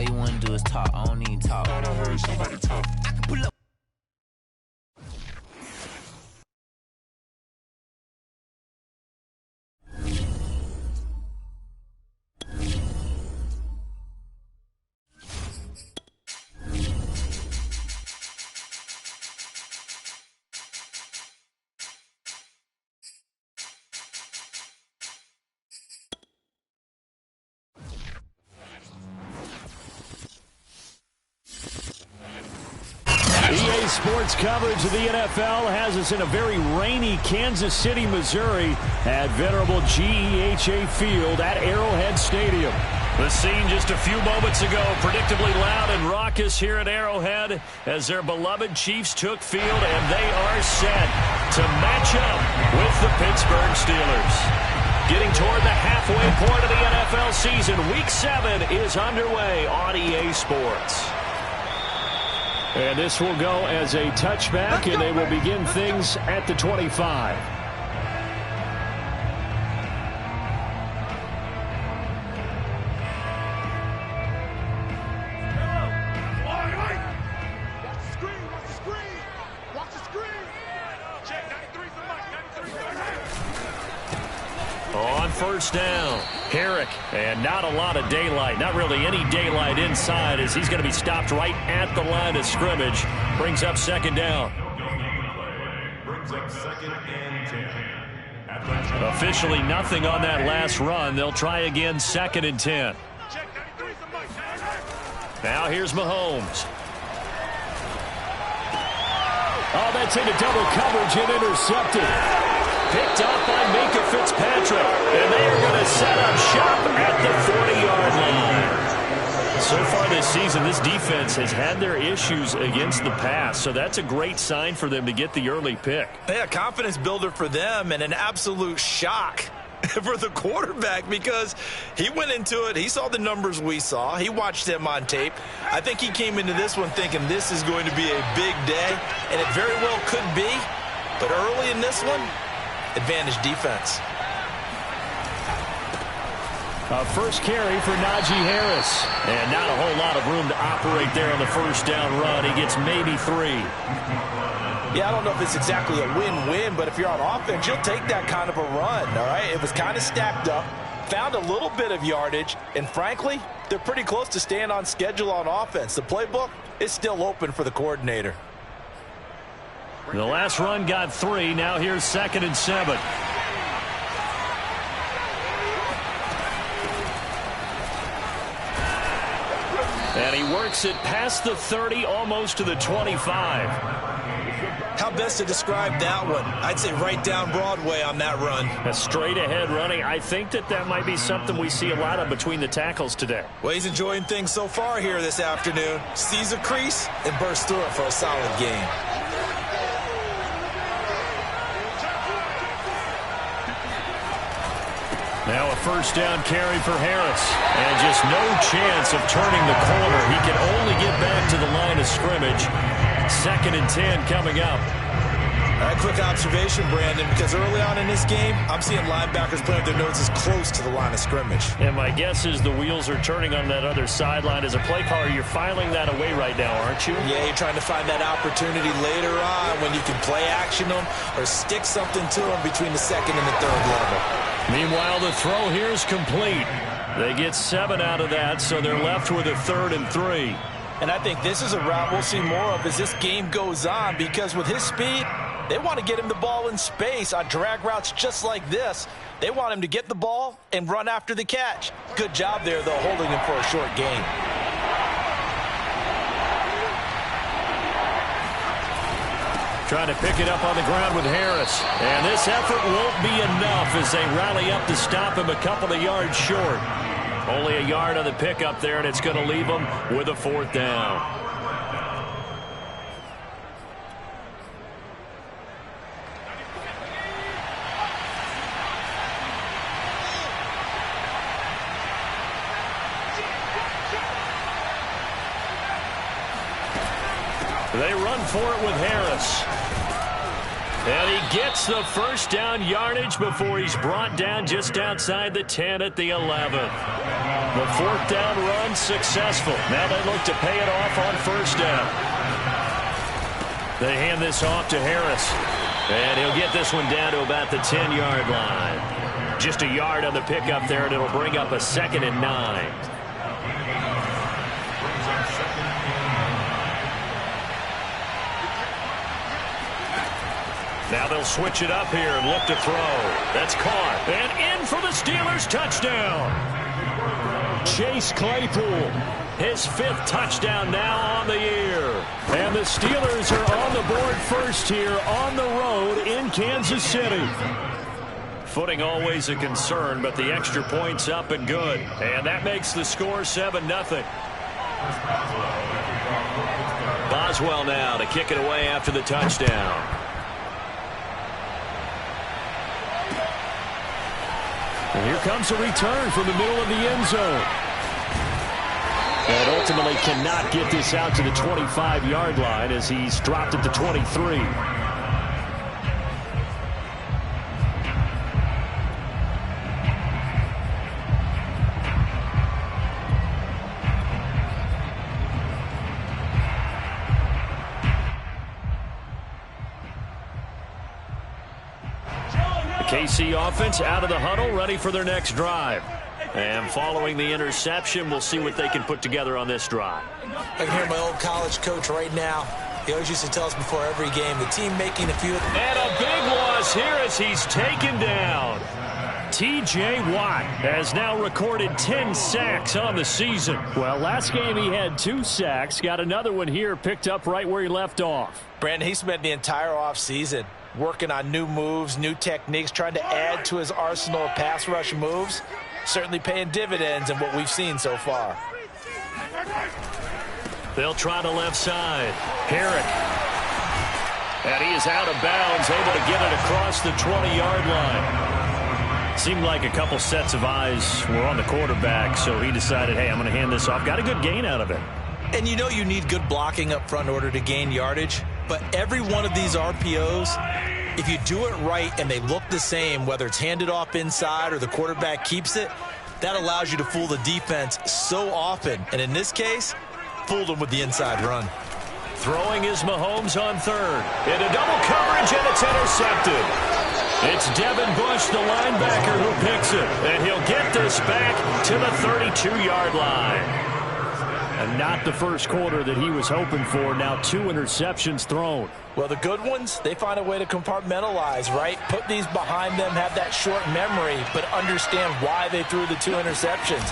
All you wanna do is talk. I don't need talk. I heard somebody talk. I can pull up. EA Sports coverage of the NFL has us in a very rainy Kansas City, Missouri at venerable GEHA Field at Arrowhead Stadium. The scene just a few moments ago, predictably loud and raucous here at Arrowhead as their beloved Chiefs took field, and they are set to match up with the Pittsburgh Steelers. Getting toward the halfway point of the NFL season, Week 7 is underway on EA Sports. And this will go as a touchback, and they will begin things at the 25. On first down, Herrick, and not a lot of daylight, not really any daylight inside as he's going to be stopped right at the line of scrimmage. Brings up second down. Brings up second and 10. Officially nothing on that last run. They'll try again second and 10. Now here's Mahomes. Oh, that's into double coverage and intercepted. Picked up by Minka Fitzpatrick, and they are going to set up shop at the 40-yard line. So far this season, this defense has had their issues against the pass, so that's a great sign for them to get the early pick. Yeah, confidence builder for them and an absolute shock for the quarterback because he went into it. He saw the numbers we saw. He watched them on tape. I think he came into this one thinking this is going to be a big day, and it very well could be. But early in this one, advantage defense. First carry for Najee Harris. And not a whole lot of room to operate there on the first down run. He gets maybe 3. Yeah, I don't know if it's exactly a win-win, but if you're on offense, you'll take that kind of a run, all right? It was kind of stacked up, found a little bit of yardage, and frankly, they're pretty close to staying on schedule on offense. The playbook is still open for the coordinator. The last run got 3. Now here's second and 7. And he works it past the 30, almost to the 25. How best to describe that one? I'd say right down Broadway on that run. A straight ahead running. I think that might be something we see a lot of between the tackles today. Well, he's enjoying things so far here this afternoon. Sees a crease and bursts through it for a solid game. Now a first down carry for Harris. And just no chance of turning the corner. He can only get back to the line of scrimmage. Second and 10 coming up. All right, quick observation, Brandon, because early on in this game, I'm seeing linebackers playing with their noses close to the line of scrimmage. And my guess is the wheels are turning on that other sideline. As a play caller, you're filing that away right now, aren't you? Yeah, you're trying to find that opportunity later on when you can play action them or stick something to them between the second and the third level. Meanwhile, the throw here is complete. They get 7 out of that, so they're left with a 3rd and 3. And I think this is a route we'll see more of as this game goes on because with his speed, they want to get him the ball in space on drag routes just like this. They want him to get the ball and run after the catch. Good job there, though, holding him for a short gain. Trying to pick it up on the ground with Harris. And this effort won't be enough as they rally up to stop him a couple of yards short. Only a yard on the pickup there, and it's going to leave them with a 4th down. They run for it with Harris. And he gets the first down yardage before he's brought down just outside the 10 at the 11. The fourth down run successful. Now they look to pay it off on first down. They hand this off to Harris. And he'll get this one down to about the 10-yard line. Just a yard on the pickup there, and it'll bring up a 2nd and 9. Now they'll switch it up here and look to throw. That's caught. And in for the Steelers' touchdown. Chase Claypool, his 5th touchdown now on the year. And the Steelers are on the board first here on the road in Kansas City. Footing always a concern, but the extra point's up and good. And that makes the score 7-0. Boswell now to kick it away after the touchdown. And here comes a return from the middle of the end zone. And ultimately cannot get this out to the 25-yard line as he's dropped at the 23. KC offense out of the huddle, ready for their next drive. And following the interception, we'll see what they can put together on this drive. I can hear my old college coach right now. He always used to tell us before every game, the team making a few. And a big loss here as he's taken down. T.J. Watt has now recorded 10 sacks on the season. Well, last game he had 2 sacks. Got another one here, picked up right where he left off. Brandon, he spent the entire offseason working on new moves, new techniques, trying to add to his arsenal of pass rush moves. Certainly paying dividends in what we've seen so far. They'll try the left side. Herrick. And he is out of bounds, able to get it across the 20-yard line. Seemed like a couple sets of eyes were on the quarterback, so he decided, hey, I'm going to hand this off. Got a good gain out of it. And you know you need good blocking up front in order to gain yardage. But every one of these RPOs, if you do it right and they look the same, whether it's handed off inside or the quarterback keeps it, that allows you to fool the defense so often. And in this case, fooled them with the inside run. Throwing is Mahomes on third. Into double coverage, and it's intercepted. It's Devin Bush, the linebacker, who picks it. And he'll get this back to the 32-yard line. And not the first quarter that he was hoping for. Now 2 interceptions thrown. Well, the good ones, they find a way to compartmentalize, right? Put these behind them, have that short memory, but understand why they threw the 2 interceptions.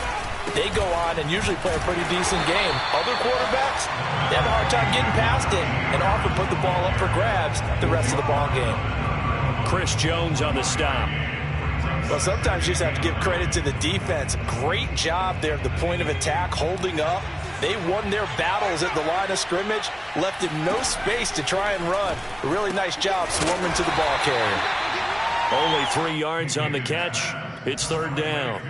They go on and usually play a pretty decent game. Other quarterbacks, they have a hard time getting past it and often put the ball up for grabs the rest of the ball game. Chris Jones on the stop. Well, sometimes you just have to give credit to the defense. Great job there at the point of attack, holding up. They won their battles at the line of scrimmage, left him no space to try and run. A really nice job swarming to the ball carrier. Only 3 yards on the catch. It's third down.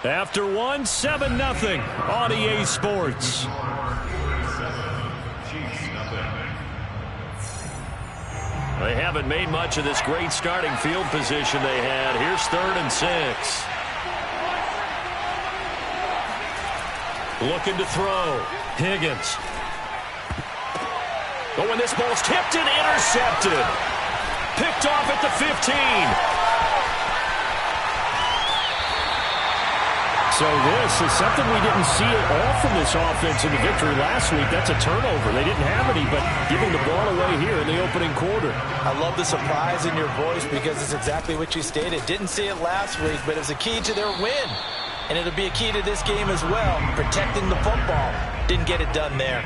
After 1, 7-0 on EA Sports. They haven't made much of this great starting field position they had. Here's 3rd and 6. Looking to throw. Higgins. Oh, and this ball's tipped and intercepted. Picked off at the 15. So this is something we didn't see at all from this offense in the victory last week. That's a turnover. They didn't have any, but giving the ball away here in the opening quarter. I love the surprise in your voice because it's exactly what you stated. Didn't see it last week, but it was a key to their win. And it'll be a key to this game as well, protecting the football. Didn't get it done there.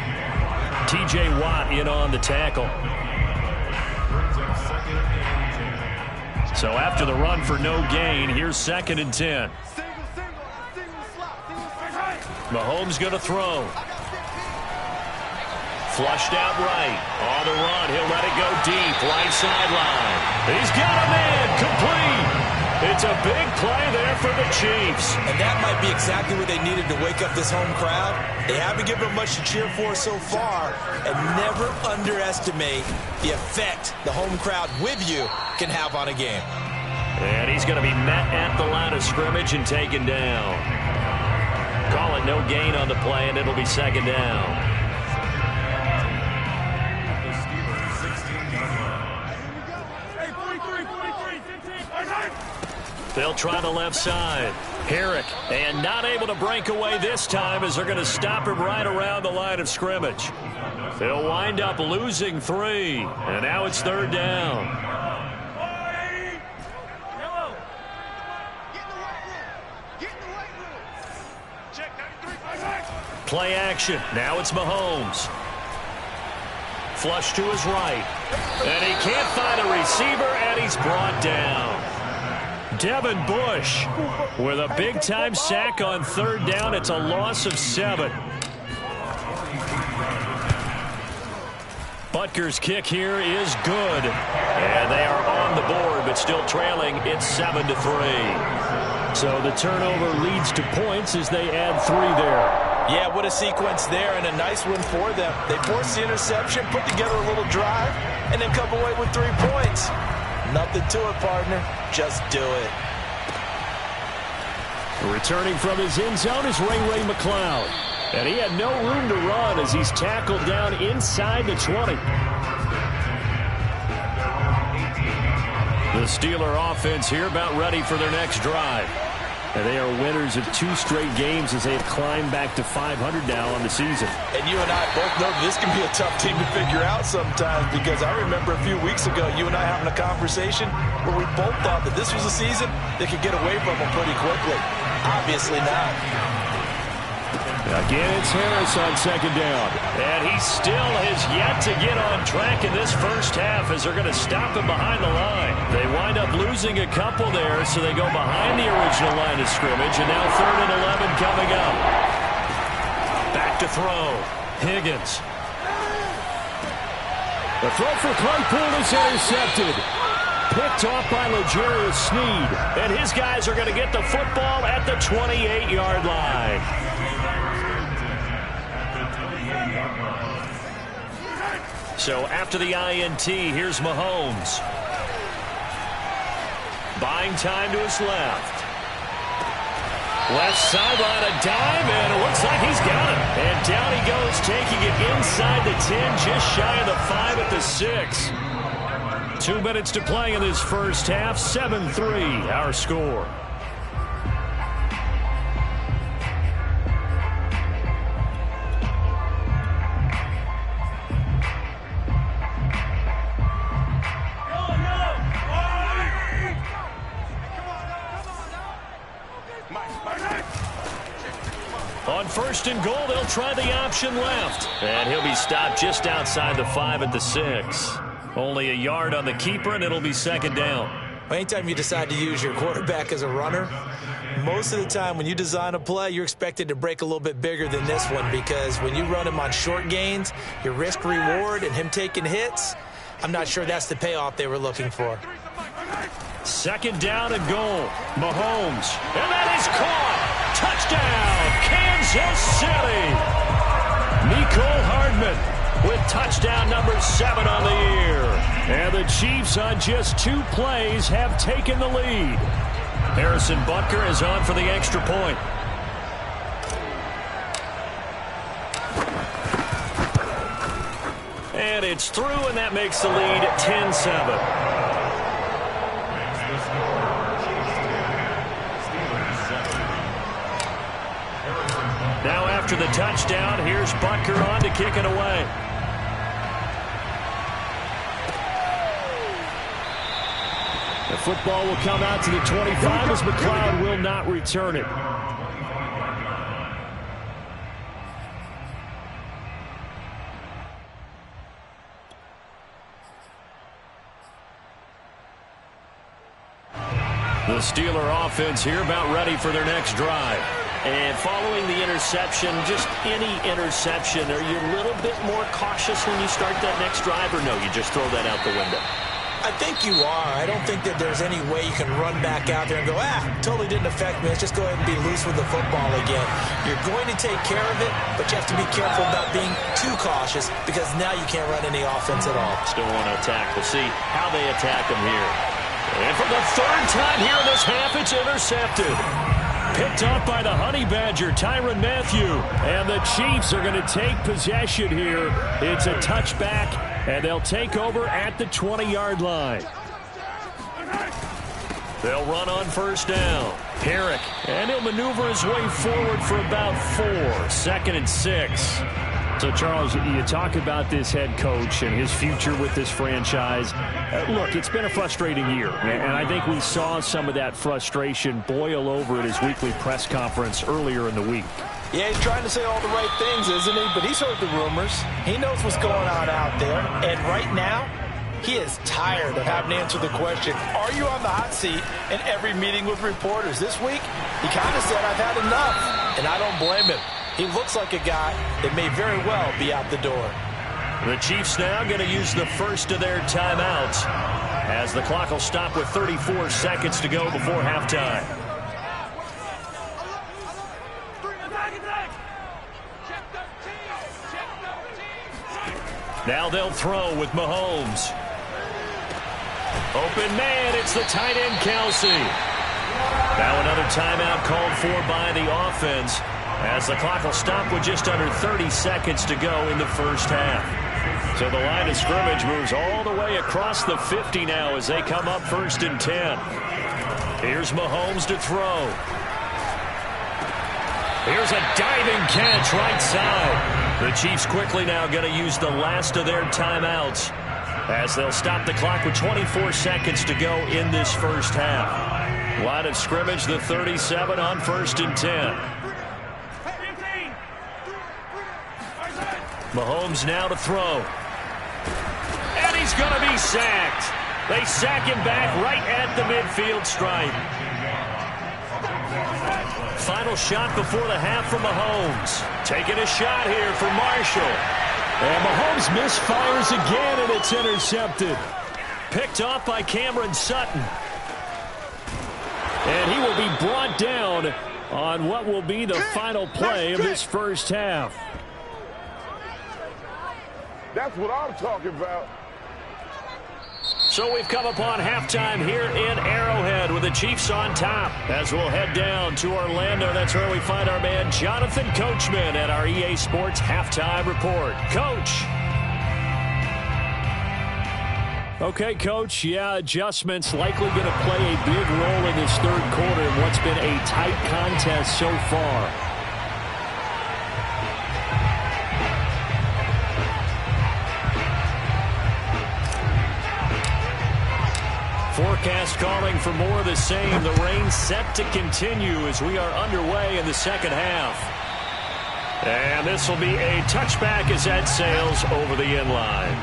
T.J. Watt in on the tackle. So after the run for no gain, here's 2nd and 10. Mahomes going to throw. Flushed out right. On the run. He'll let it go deep. Right sideline. He's got a man. Complete. It's a big play there for the Chiefs. And that might be exactly what they needed to wake up this home crowd. They haven't given them much to cheer for so far, and never underestimate the effect the home crowd with you can have on a game. And he's going to be met at the line of scrimmage and taken down. Call it no gain on the play, and it'll be second down. They'll try the left side. Herrick, and not able to break away this time as they're going to stop him right around the line of scrimmage. They'll wind up losing 3, and now it's third down. Play action. Now it's Mahomes. Flush to his right. And he can't find a receiver, and he's brought down. Devin Bush with a big-time sack on third down. It's a loss of 7. Butker's kick here is good. And they are on the board, but still trailing. It's 7-3. So the turnover leads to points as they add 3 there. Yeah, what a sequence there, and a nice one for them. They forced the interception, put together a little drive, and then come away with 3 points. Nothing to it, partner. Just do it. Returning from his end zone is Ray McLeod. And he had no room to run as he's tackled down inside the 20. The Steeler offense here about ready for their next drive. And they are winners of 2 straight games as they have climbed back to 500 now on the season. And you and I both know this can be a tough team to figure out sometimes, because I remember a few weeks ago you and I having a conversation where we both thought that this was a season they could get away from them pretty quickly. Obviously not. Again, it's Harris on second down. And he still has yet to get on track in this first half as they're going to stop him behind the line. They wind up losing a couple there, so they go behind the original line of scrimmage. And now 3rd and 11 coming up. Back to throw. Higgins. The throw for Claypool is intercepted. Picked off by L'Jarius Sneed. And his guys are going to get the football at the 28-yard line. So after the INT, here's Mahomes. Buying time to his left. Left sideline, a dime, and it looks like he's got it. And down he goes, taking it inside the 10, just shy of the 5 at the 6. 2 minutes to play in this first half. 7-3, our score. On 1st and goal, they'll try the option left. And he'll be stopped just outside the 5 at the 6. Only a yard on the keeper, and it'll be second down. Anytime you decide to use your quarterback as a runner, most of the time when you design a play, you're expected to break a little bit bigger than this one, because when you run him on short gains, your risk-reward and him taking hits, I'm not sure that's the payoff they were looking for. Second down and goal. Mahomes. And that is caught. Touchdown, Kansas City. Mecole Hardman with touchdown number 7 on the year. And the Chiefs on just 2 plays have taken the lead. Harrison Butker is on for the extra point. And it's through, and that makes the lead 10-7. Now after the touchdown, here's Butker on to kick it away. The football will come out to the 25 as McLeod will not return it. The Steeler offense here about ready for their next drive. And following the interception, just any interception, are you a little bit more cautious when you start that next drive, or no, you just throw that out the window? I think you are. I don't think that there's any way you can run back out there and go, totally didn't affect me. Let's just go ahead and be loose with the football again. You're going to take care of it, but you have to be careful about being too cautious because now you can't run any offense at all. Still want to attack. We'll see how they attack him here. And for the third time here in this half, it's intercepted. Picked up by the Honey Badger, Tyrann Mathieu. And the Chiefs are going to take possession here. It's a touchback, and they'll take over at the 20-yard line. They'll run on first down. Herrick, and he'll maneuver his way forward for about 4. 2nd and 6. So, Charles, you talk about this head coach and his future with this franchise. Look, it's been a frustrating year, and I think we saw some of that frustration boil over at his weekly press conference earlier in the week. Yeah, he's trying to say all the right things, isn't he? But he's heard the rumors. He knows what's going on out there. And right now, he is tired of having to answer the question, are you on the hot seat in every meeting with reporters? This week, he kind of said, I've had enough, and I don't blame him. He looks like a guy that may very well be out the door. The Chiefs now going to use the first of their timeouts as the clock will stop with 34 seconds to go before halftime. Now they'll throw with Mahomes. Open man, it's the tight end Kelsey. Now another timeout called for by the offense as the clock will stop with just under 30 seconds to go in the first half. So the line of scrimmage moves all the way across the 50 now as they come up 1st and 10. Here's Mahomes to throw. Here's a diving catch right side. The Chiefs quickly now going to use the last of their timeouts as they'll stop the clock with 24 seconds to go in this first half. Line of scrimmage, the 37 on 1st and 10. Mahomes now to throw. And he's going to be sacked. They sack him back right at the midfield stripe. Final shot before the half from Mahomes. Taking a shot here for Marshall. And Mahomes misfires again, and it's intercepted. Picked off by Cameron Sutton. And he will be brought down on what will be the final play of this first half. That's what I'm talking about. So we've come upon halftime here in Arrowhead with the Chiefs on top. As we'll head down to Orlando, that's where we find our man Jonathan Coachman at our EA Sports Halftime Report. Coach. Okay, Coach, adjustments likely going to play a big role in this third quarter in what's been a tight contest so far. Forecast calling for more of the same. The rain set to continue as we are underway in the second half. And this will be a touchback as that sails over the end line.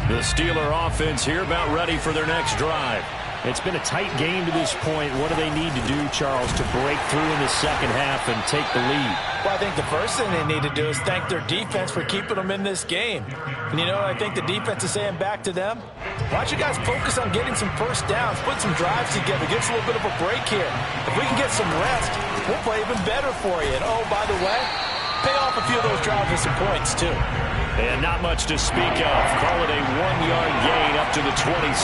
The Steeler offense here about ready for their next drive. It's been a tight game to this point. What do they need to do, Charles, to break through in the second half and take the lead? Well, I think the first thing they need to do is thank their defense for keeping them in this game. And you know what I think the defense is saying back to them? Why don't you guys focus on getting some first downs, put some drives together, give us a little bit of a break here. If we can get some rest, we'll play even better for you. And, oh, by the way, pay off a few of those drives with some points, too. And not much to speak of. Call it a 1-yard gain up to the 26.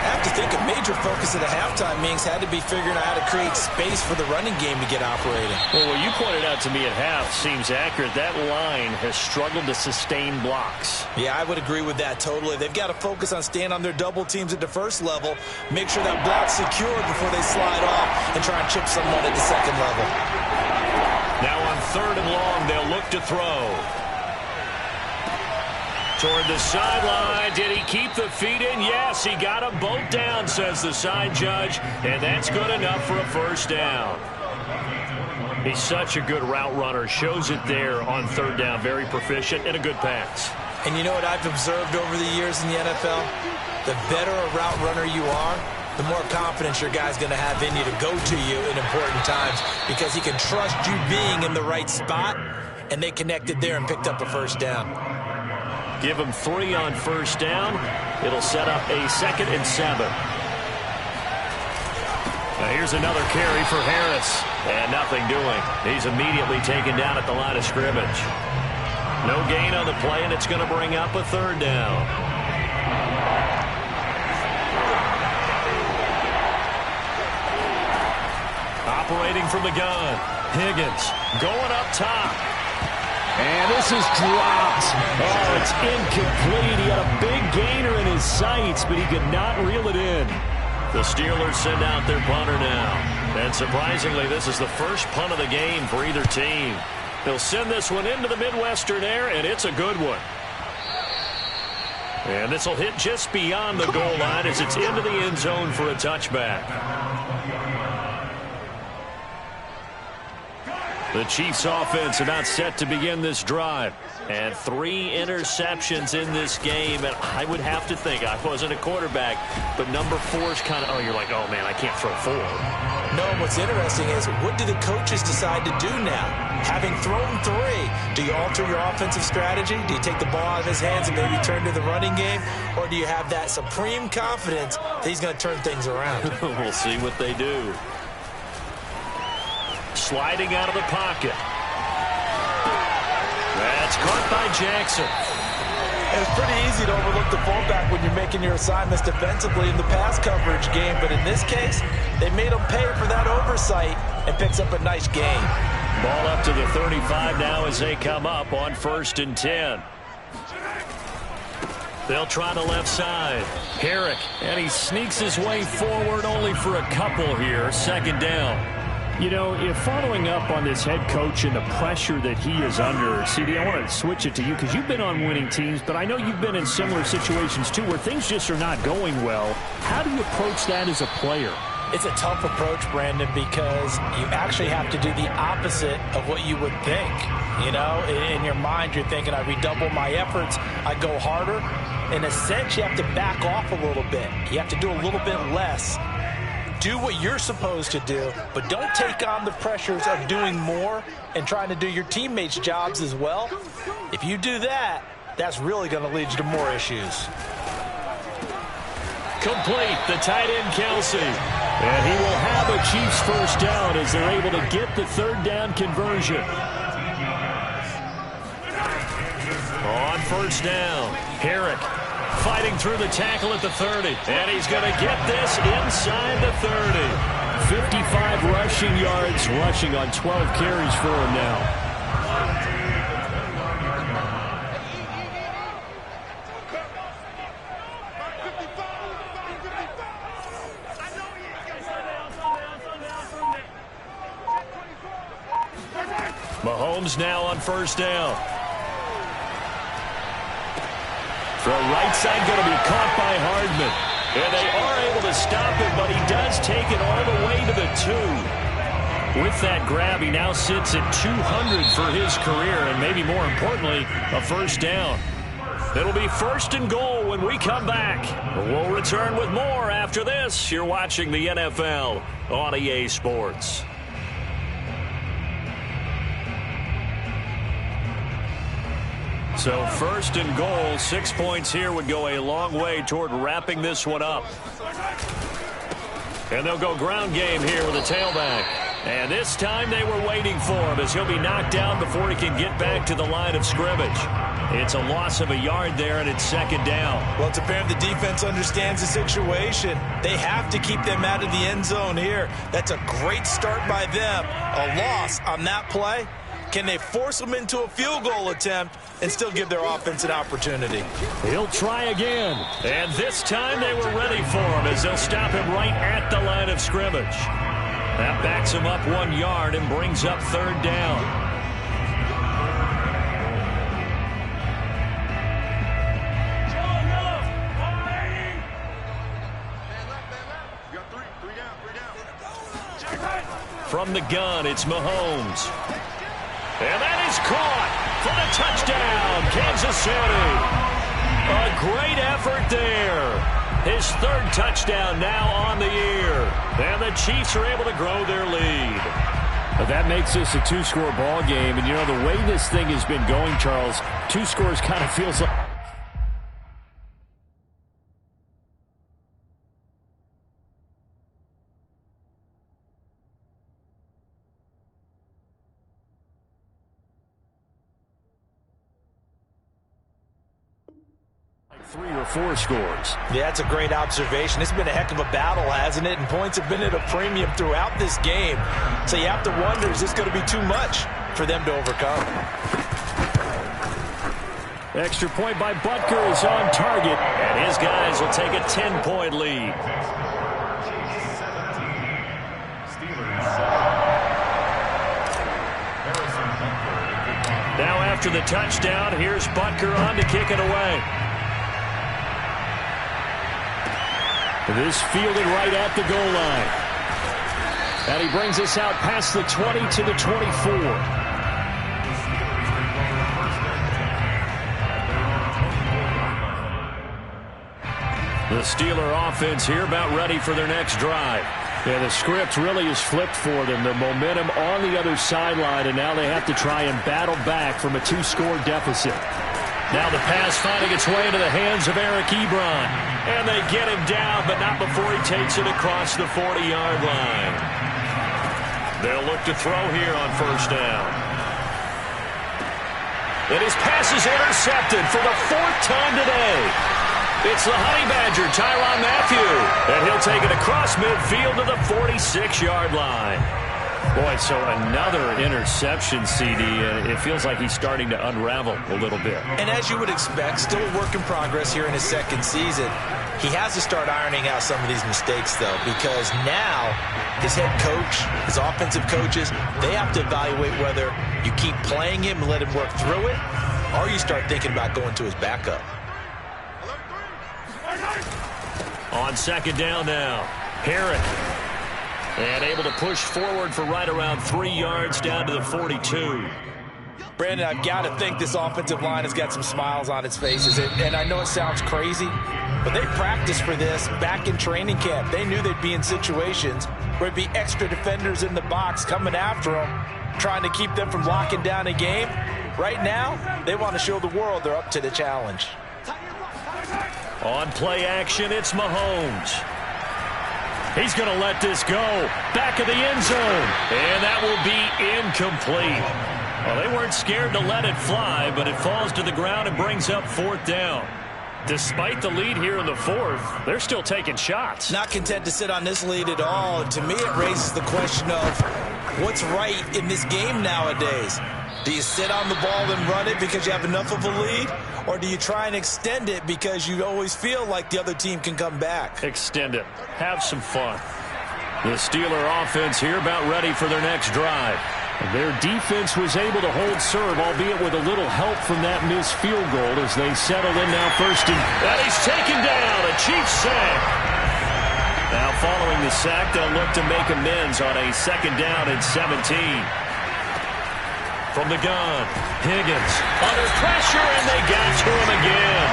I have to think a major focus of the halftime meetings had to be figuring out how to create space for the running game to get operating. Well, what you pointed out to me at half seems accurate. That line has struggled to sustain blocks. Yeah, I would agree with that totally. They've got to focus on staying on their double teams at the first level, make sure that block's secured before they slide off and try and chip someone at the second level. Now on 3rd and long, they'll look to throw. Toward the sideline. Did he keep the feet in? Yes, he got them both down, says the side judge, and that's good enough for a first down. He's such a good route runner. Shows it there on 3rd down. Very proficient and a good pass. And you know what I've observed over the years in the NFL? The better a route runner you are, the more confidence your guy's going to have in you to go to you in important times because he can trust you being in the right spot and they connected there and picked up a first down. Give him 3 on first down. It'll set up a 2nd and 7. Now here's another carry for Harris. And nothing doing. He's immediately taken down at the line of scrimmage. No gain on the play, and it's going to bring up a 3rd down. Operating from the gun. Higgins going up top. And this is dropped. Oh, it's incomplete. He had a big gainer in his sights, but he could not reel it in. The Steelers send out their punter now. And surprisingly, this is the first punt of the game for either team. They'll send this one into the Midwestern air, and it's a good one. And this will hit just beyond the goal line as it's into the end zone for a touchback. The Chiefs offense about set to begin this drive. And 3 interceptions in this game. And I would have to think, I wasn't a quarterback, but number 4 is kind of, oh, you're like, oh, man, I can't throw 4. No, what's interesting is, what do the coaches decide to do now? Having thrown 3, do you alter your offensive strategy? Do you take the ball out of his hands and maybe turn to the running game? Or do you have that supreme confidence that he's going to turn things around? We'll see what they do. Sliding out of the pocket. That's caught by Jackson. It's pretty easy to overlook the fullback when you're making your assignments defensively in the pass coverage game, but in this case, they made him pay for that oversight and picks up a nice gain. Ball up to the 35 now as they come up on 1st and 10. They'll try the left side. Herrick, and he sneaks his way forward only for a couple here. 2nd down. You know, if following up on this head coach and the pressure that he is under, CD, I want to switch it to you because you've been on winning teams, but I know you've been in similar situations too where things just are not going well. How do you approach that as a player? It's a tough approach, Brandon, because you actually have to do the opposite of what you would think. You know, in your mind, you're thinking, I redouble my efforts, I go harder. In a sense, you have to back off a little bit. You have to do a little bit less. Do what you're supposed to do, but don't take on the pressures of doing more and trying to do your teammates' jobs as well. If you do that, that's really going to lead you to more issues. Complete, the tight end, Kelsey. And he will have a Chiefs first down as they're able to get the 3rd down conversion. On 1st down, Herrick fighting through the tackle at the 30. And he's going to get this inside the 30. 55 rushing yards, rushing on 12 carries for him now. Mahomes now on 1st down. The right side going to be caught by Hardman. And they are able to stop it, but he does take it all the way to the 2. With that grab, he now sits at 200 for his career, and maybe more importantly, a first down. It'll be 1st and goal when we come back. We'll return with more after this. You're watching the NFL on EA Sports. So 1st and goal, 6 points here would go a long way toward wrapping this one up. And they'll go ground game here with a tailback. And this time they were waiting for him as he'll be knocked down before he can get back to the line of scrimmage. It's a loss of a yard there, and it's 2nd down. Well, it's apparent the defense understands the situation. They have to keep them out of the end zone here. That's a great start by them. A loss on that play. Can they force them into a field goal attempt and still give their offense an opportunity? He'll try again. And this time they were ready for him as they'll stop him right at the line of scrimmage. That backs him up 1 yard and brings up 3rd down. From the gun, it's Mahomes. And that is caught for the touchdown, Kansas City. A great effort there. His 3rd touchdown now on the year. And the Chiefs are able to grow their lead. But that makes this a two-score ball game. And, you know, the way this thing has been going, Charles, 2 scores kind of feels like... like 3 or 4 scores. Yeah, that's a great observation. It's been a heck of a battle, hasn't it? And points have been at a premium throughout this game. So you have to wonder, is this going to be too much for them to overcome? Extra point by Butker is on target, and his guys will take a 10-point lead. Now after the touchdown, here's Butker on to kick it away. This fielded right at the goal line. And he brings us out past the 20 to the 24. The Steeler offense here about ready for their next drive. Yeah, the script really is flipped for them. The momentum on the other sideline, and now they have to try and battle back from a 2-score deficit. Now the pass finding its way into the hands of Eric Ebron. And they get him down, but not before he takes it across the 40-yard line. They'll look to throw here on first down. And his pass is intercepted for the 4th time today. It's the Honey Badger, Tyrann Mathieu. And he'll take it across midfield to the 46-yard line. Boy, so another interception, CD, and it feels like he's starting to unravel a little bit. And as you would expect, still a work in progress here in his second season. He has to start ironing out some of these mistakes, though, because now his head coach, his offensive coaches, they have to evaluate whether you keep playing him and let him work through it, or you start thinking about going to his backup. On second down now, Herrick. And able to push forward for right around 3 yards down to the 42. Brandon, I've got to think this offensive line has got some smiles on its faces. And I know it sounds crazy, but they practiced for this back in training camp. They knew they'd be in situations where there'd be extra defenders in the box coming after them, trying to keep them from locking down a game. Right now, they want to show the world they're up to the challenge. On play action, it's Mahomes. He's going to let this go. Back of the end zone. And that will be incomplete. Well, they weren't scared to let it fly, but it falls to the ground and brings up 4th down. Despite the lead here in the 4th, they're still taking shots. Not content to sit on this lead at all. And to me, it raises the question of what's right in this game nowadays. Do you sit on the ball and run it because you have enough of a lead? Or do you try and extend it because you always feel like the other team can come back? Extend it. Have some fun. The Steeler offense here about ready for their next drive. Their defense was able to hold serve, albeit with a little help from that missed field goal as they settle in now first. And he's taken down. A Chiefs sack. Now following the sack, they'll look to make amends on a 2nd down and 17. From the gun, Higgins under pressure, and they got to him again.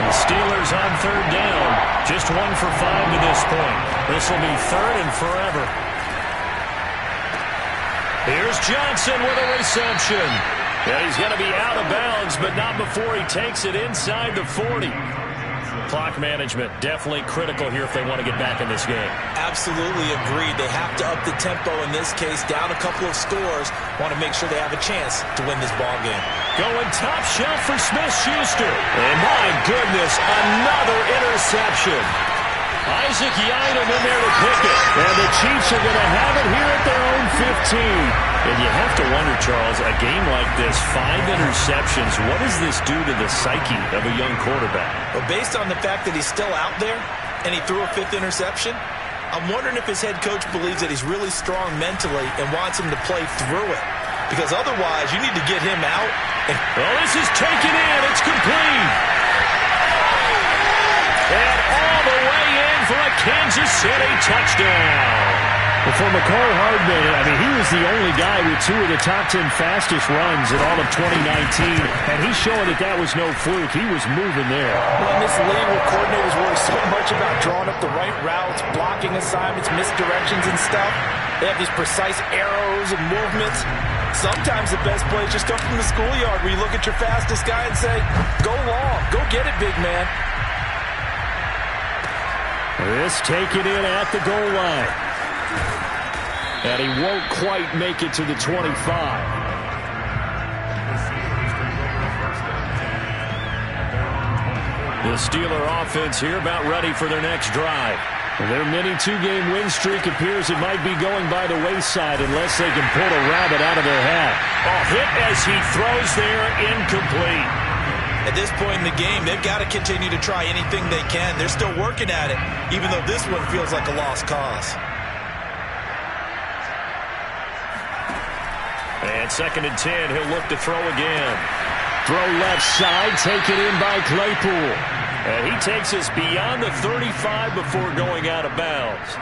The Steelers on 3rd down, just 1 for 5 to this point. This will be 3rd and forever. Here's Johnson with a reception. Yeah, he's going to be out of bounds, but not before he takes it inside the 40. Clock management definitely critical here if they want to get back in this game. Absolutely agreed. They have to up the tempo in this case, down a couple of scores. Want to make sure they have a chance to win this ball game. Going top shelf for Smith-Schuster. And my goodness, another interception. Isaac Yiadom in there to pick it. And the Chiefs are going to have it here at their own 15. And you have to wonder, Charles, a game like this, 5 interceptions, what does this do to the psyche of a young quarterback? Well, based on the fact that he's still out there and he threw a 5th interception, I'm wondering if his head coach believes that he's really strong mentally and wants him to play through it. Because otherwise, you need to get him out. Well, this is taken in. It's complete. And all the way in for a Kansas City touchdown. Well, for McCole Hardman, I mean, he was the only guy with 2 of the top 10 fastest runs in all of 2019, and he's showing that that was no fluke. He was moving there. Well, in this league where coordinators worry so much about drawing up the right routes, blocking assignments, misdirections and stuff, they have these precise arrows and movements. Sometimes the best plays just come from the schoolyard where you look at your fastest guy and say, go long, go get it, big man. This taken in at the goal line. And he won't quite make it to the 25. The Steeler offense here about ready for their next drive. Their mini 2-game win streak appears it might be going by the wayside unless they can pull a rabbit out of their hat. Oh, hit as he throws there, incomplete. At this point in the game, they've got to continue to try anything they can. They're still working at it, even though this one feels like a lost cause. And 2nd and 10, he'll look to throw again. Throw left side, taken in by Claypool. And he takes us beyond the 35 before going out of bounds.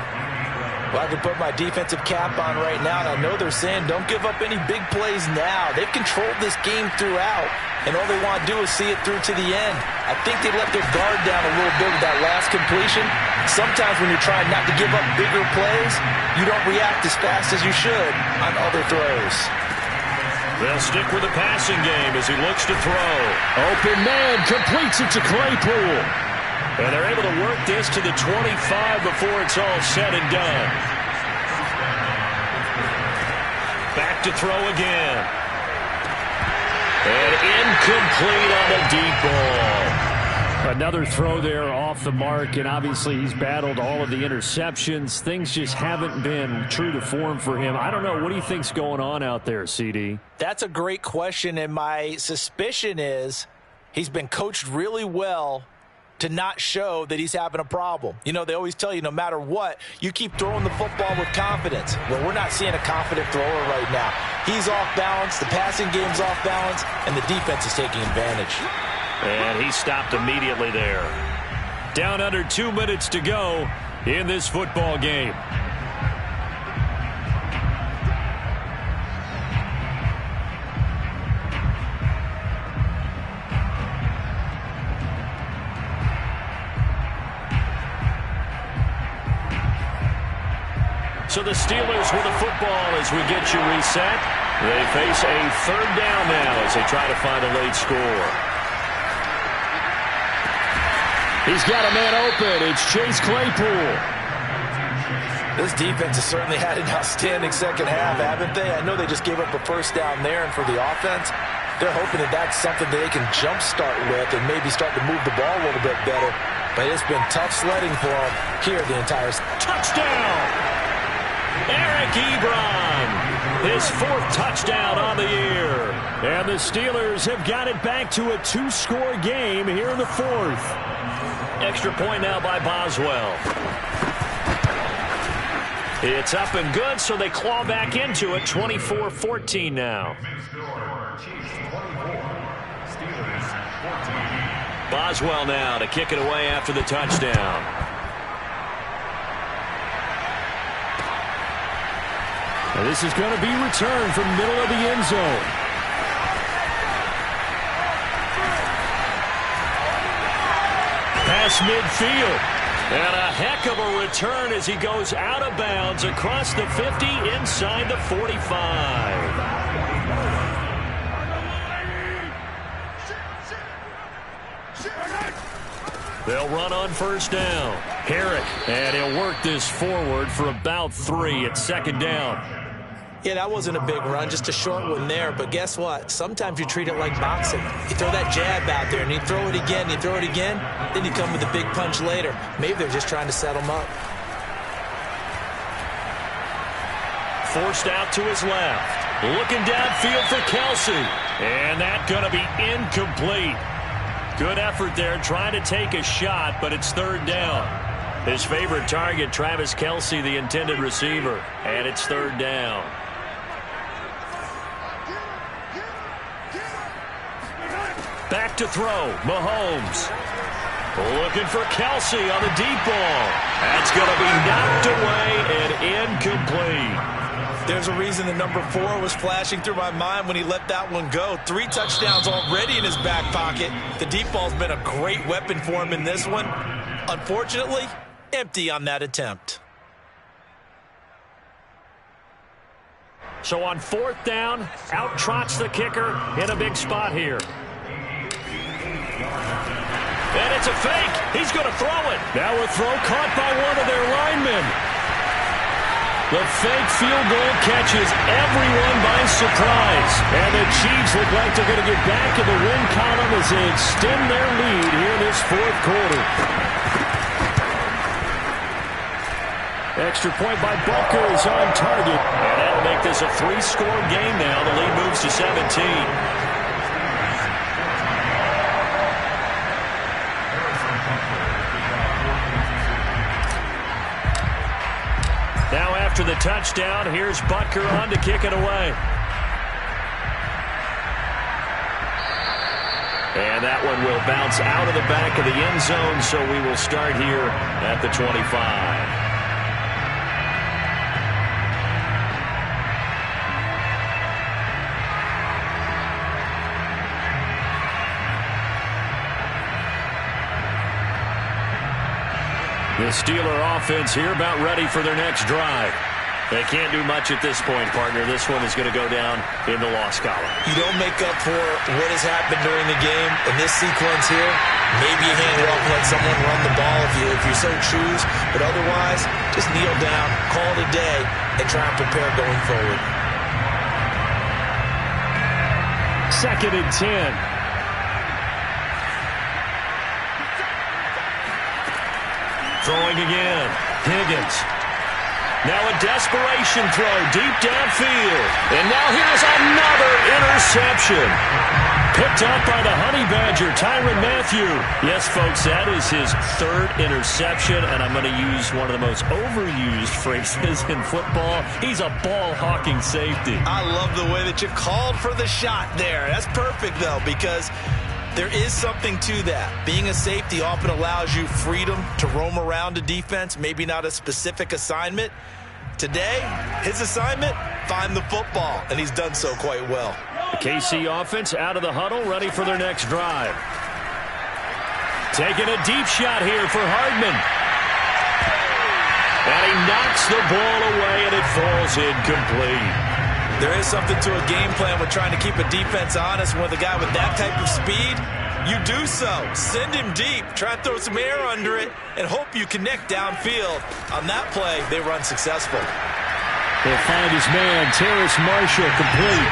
Well, I can put my defensive cap on right now, and I know they're saying don't give up any big plays now. They've controlled this game throughout, and all they want to do is see it through to the end. I think they let their guard down a little bit with that last completion. Sometimes when you're trying not to give up bigger plays, you don't react as fast as you should on other throws. They'll stick with the passing game as he looks to throw. Open man completes it to Claypool. And they're able to work this to the 25 before it's all said and done. Back to throw again. And incomplete on a deep ball. Another throw there off the mark, and obviously he's battled all of the interceptions. Things just haven't been true to form for him. I don't know. What do you think's going on out there, CD? That's a great question, and my suspicion is he's been coached really well to not show that he's having a problem. You know, they always tell you no matter what, you keep throwing the football with confidence. Well, we're not seeing a confident thrower right now. He's off balance, the passing game's off balance, and the defense is taking advantage. And he stopped immediately there. Down under 2 minutes to go in this football game. So the Steelers with the football as we get you reset. They face a 3rd down now as they try to find a late score. He's got a man open. It's Chase Claypool. This defense has certainly had an outstanding second half, haven't they? I know they just gave up a 1st down there, and for the offense, they're hoping that that's something that they can jumpstart with and maybe start to move the ball a little bit better. But it's been tough sledding for them here the entire touchdown. Eric Ebron, his 4th touchdown on the year. And the Steelers have got it back to a 2-score game here in the 4th. Extra point now by Boswell. It's up and good, so they claw back into it. 24-14 now. Boswell now to kick it away after the touchdown. Now this is going to be returned from middle of the end zone. Past midfield. And a heck of a return as he goes out of bounds across the 50 inside the 45. They'll run on 1st down. Herrick, and he'll work this forward for about 3 at 2nd down. Yeah, that wasn't a big run, just a short one there. But guess what? Sometimes you treat it like boxing. You throw that jab out there, and you throw it again, you throw it again, then you come with a big punch later. Maybe they're just trying to set him up. Forced out to his left. Looking downfield for Kelsey. And that's going to be incomplete. Good effort there, trying to take a shot, but it's 3rd down. His favorite target, Travis Kelsey, the intended receiver. And it's 3rd down. Back to throw, Mahomes. Looking for Kelsey on the deep ball. That's going to be knocked away and incomplete. There's a reason the number 4 was flashing through my mind when he let that one go. 3 touchdowns already in his back pocket. The deep ball's been a great weapon for him in this one. Unfortunately, empty on that attempt. So on 4th down, out trots the kicker in a big spot here. And it's a fake. He's going to throw it. Now a throw caught by one of their linemen. The fake field goal catches everyone by surprise. And the Chiefs look like they're going to get back in the win column as they extend their lead here in this 4th quarter. Extra point by Butker is on target. And that'll make this a 3-score game now. The lead moves to 17. Now after the touchdown, here's Butker on to kick it away. And that one will bounce out of the back of the end zone, so we will start here at the 25. The Steeler offense here about ready for their next drive. They can't do much at this point, partner. This one is going to go down in the loss column. You don't make up for what has happened during the game. In this sequence here, maybe you hand it off and let someone run the ball if you so choose. But otherwise, just kneel down, call it a day, and try and prepare going forward. 2nd and 10. Throwing again. Higgins. Now a desperation throw deep downfield. And now here's another interception. Picked up by the Honey Badger, Tyrann Mathieu. Yes, folks, that is his 3rd interception, and I'm going to use one of the most overused phrases in football. He's a ball-hawking safety. I love the way that you called for the shot there. That's perfect, though, because there is something to that. Being a safety often allows you freedom to roam around a defense, maybe not a specific assignment. Today, his assignment, find the football, and he's done so quite well. The KC offense out of the huddle, ready for their next drive. Taking a deep shot here for Hardman. And he knocks the ball away, and it falls incomplete. There is something to a game plan with trying to keep a defense honest. With a guy with that type of speed, you do so. Send him deep. Try and throw some air under it and hope you connect downfield. On that play, they run successful. He'll find his man, Terrace Marshall, complete.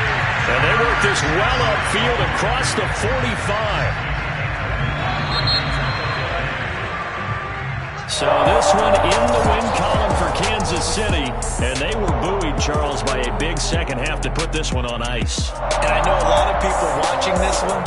And they work this well upfield across the 45. So this one in the win column for Kansas City. And they were buoyed, Charles, by a big second half to put this one on ice. And I know a lot of people watching this one